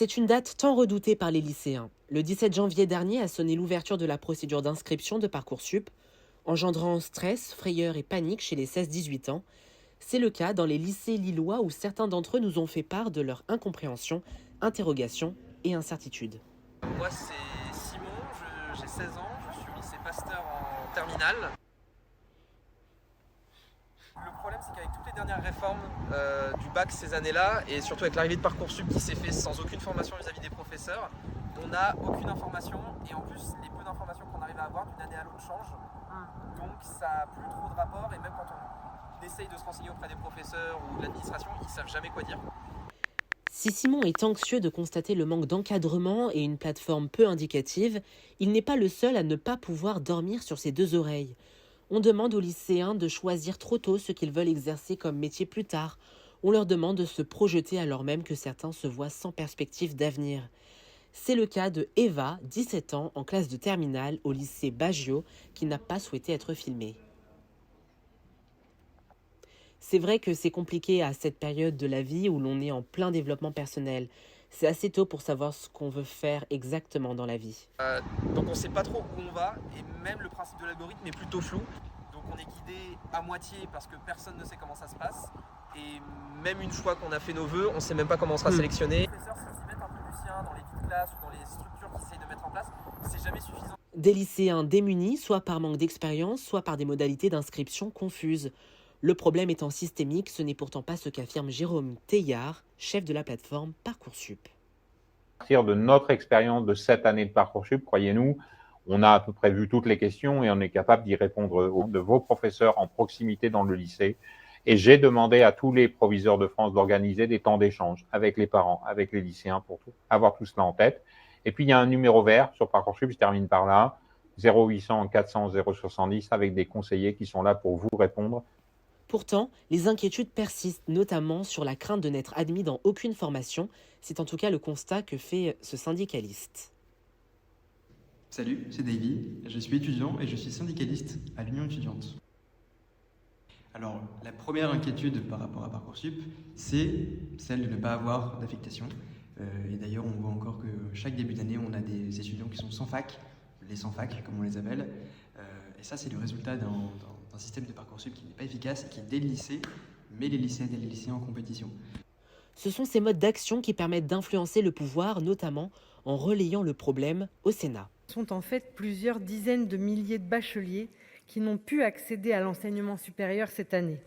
C'est une date tant redoutée par les lycéens. Le 17 janvier dernier a sonné l'ouverture de la procédure d'inscription de Parcoursup, engendrant stress, frayeur et panique chez les 16-18 ans. C'est le cas dans les lycées lillois où certains d'entre eux nous ont fait part de leur incompréhension, interrogation et incertitude. Moi c'est Simon, j'ai 16 ans, je suis au lycée Pasteur en terminale. Le problème c'est qu'avec toutes les dernières réformes du bac ces années-là, et surtout avec l'arrivée de Parcoursup qui s'est fait sans aucune formation vis-à-vis des professeurs, on n'a aucune information et en plus les peu d'informations qu'on arrive à avoir d'une année à l'autre changent. Donc ça n'a plus trop de rapport et même quand on essaye de se renseigner auprès des professeurs ou de l'administration, ils ne savent jamais quoi dire. Si Simon est anxieux de constater le manque d'encadrement et une plateforme peu indicative, il n'est pas le seul à ne pas pouvoir dormir sur ses deux oreilles. On demande aux lycéens de choisir trop tôt ce qu'ils veulent exercer comme métier plus tard. On leur demande de se projeter alors même que certains se voient sans perspective d'avenir. C'est le cas de Eva, 17 ans, en classe de terminale au lycée Baggio, qui n'a pas souhaité être filmée. C'est vrai que c'est compliqué à cette période de la vie où l'on est en plein développement personnel. C'est assez tôt pour savoir ce qu'on veut faire exactement dans la vie. Donc on ne sait pas trop où on va et même le principe de l'algorithme est plutôt flou. Donc on est guidé à moitié parce que personne ne sait comment ça se passe. Et même une fois qu'on a fait nos vœux, on ne sait même pas comment on sera sélectionné. Les professeurs, s'ils mettent un peu du sien dans les vies de classe ou dans les structures qu'ils essayent de mettre en place, c'est jamais suffisant. Des lycéens démunis, soit par manque d'expérience, soit par des modalités d'inscription confuses. Le problème étant systémique, ce n'est pourtant pas ce qu'affirme Jérôme Teillard, chef de la plateforme Parcoursup. À partir de notre expérience de 7 années de Parcoursup, croyez-nous, on a à peu près vu toutes les questions et on est capable d'y répondre de vos professeurs en proximité dans le lycée. Et j'ai demandé à tous les proviseurs de France d'organiser des temps d'échange avec les parents, avec les lycéens pour avoir tout cela en tête. Et puis il y a un numéro vert sur Parcoursup, je termine par là, 0800 400 070 avec des conseillers qui sont là pour vous répondre. Pourtant, les inquiétudes persistent, notamment sur la crainte de n'être admis dans aucune formation. C'est en tout cas le constat que fait ce syndicaliste. Salut, c'est Davy, je suis étudiant et je suis syndicaliste à l'Union étudiante. Alors, la première inquiétude par rapport à Parcoursup, c'est celle de ne pas avoir d'affectation. Et d'ailleurs, on voit encore que chaque début d'année, on a des étudiants qui sont sans fac, les sans fac, comme on les appelle. Et ça, c'est le résultat d'un système de Parcoursup qui n'est pas efficace et qui, dès le lycée, met les lycéennes et les lycéens en compétition. Ce sont ces modes d'action qui permettent d'influencer le pouvoir, notamment en relayant le problème au Sénat. Ce sont en fait plusieurs dizaines de milliers de bacheliers qui n'ont pu accéder à l'enseignement supérieur cette année.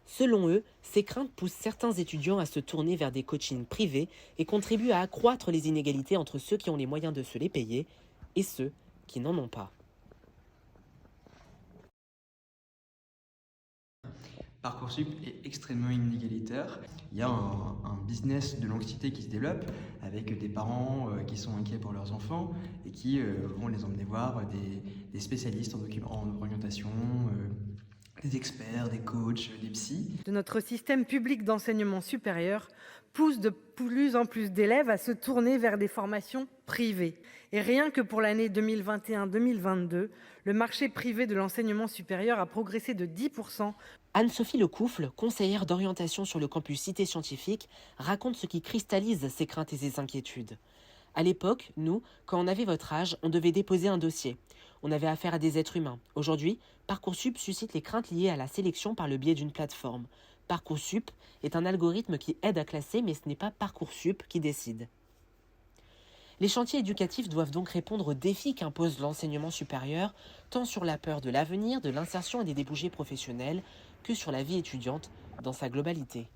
Selon eux, ces craintes poussent certains étudiants à se tourner vers des coachings privés et contribuent à accroître les inégalités entre ceux qui ont les moyens de se les payer et ceux qui n'en ont pas. Parcoursup est extrêmement inégalitaire. Il y a un business de l'anxiété qui se développe avec des parents qui sont inquiets pour leurs enfants et qui vont les emmener voir des spécialistes en orientation, des experts, des coachs, des psys. Notre système public d'enseignement supérieur pousse de plus en plus d'élèves à se tourner vers des formations privées. Et rien que pour l'année 2021-2022, le marché privé de l'enseignement supérieur a progressé de 10%. Anne-Sophie Lecoufle, conseillère d'orientation sur le campus Cité Scientifique, raconte ce qui cristallise ces craintes et ces inquiétudes. À l'époque, nous, quand on avait votre âge, on devait déposer un dossier. On avait affaire à des êtres humains. Aujourd'hui, Parcoursup suscite les craintes liées à la sélection par le biais d'une plateforme. Parcoursup est un algorithme qui aide à classer, mais ce n'est pas Parcoursup qui décide. Les chantiers éducatifs doivent donc répondre aux défis qu'impose l'enseignement supérieur, tant sur la peur de l'avenir, de l'insertion et des débouchés professionnels, que sur la vie étudiante dans sa globalité.